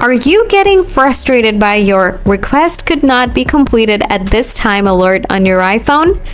Are you getting frustrated by your request could not be completed at this time alert on your iPhone?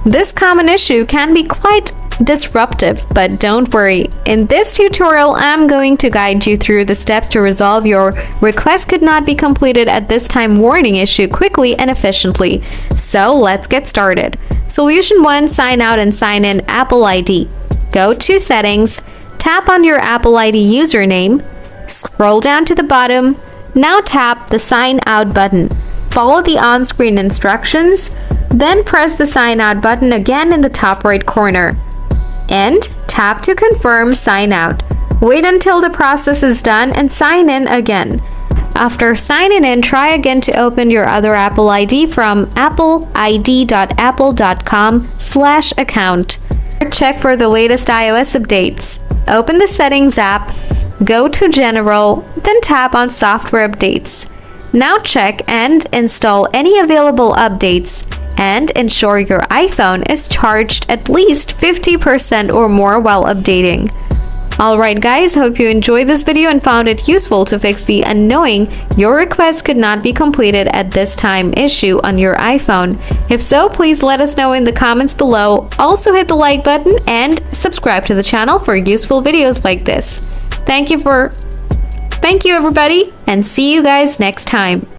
This common issue can be quite disruptive, but don't worry. In this tutorial, I'm going to guide you through the steps to resolve your request could not be completed at this time warning issue quickly and efficiently. So let's get started. Solution 1. Sign out and sign in Apple ID. Go to Settings, tap on your Apple ID username, scroll down to the bottom. Now tap the Sign Out button. Follow the on-screen instructions, then press the Sign Out button again in the top right corner. And tap to confirm sign out. Wait until the process is done and sign in again. After signing in, try again to open your other Apple ID from appleid.apple.com/account. Check for the latest iOS updates. Open the Settings app, go to General, then tap on Software Updates. Now check and install any available updates and ensure your iPhone is charged at least 50% or more while updating. Alright guys, hope you enjoyed this video and found it useful to fix the annoying "your request could not be completed at this time" issue on your iPhone. If so, please let us know in the comments below. Also hit the like button and subscribe to the channel for useful videos like this. Thank you everybody, and see you guys next time.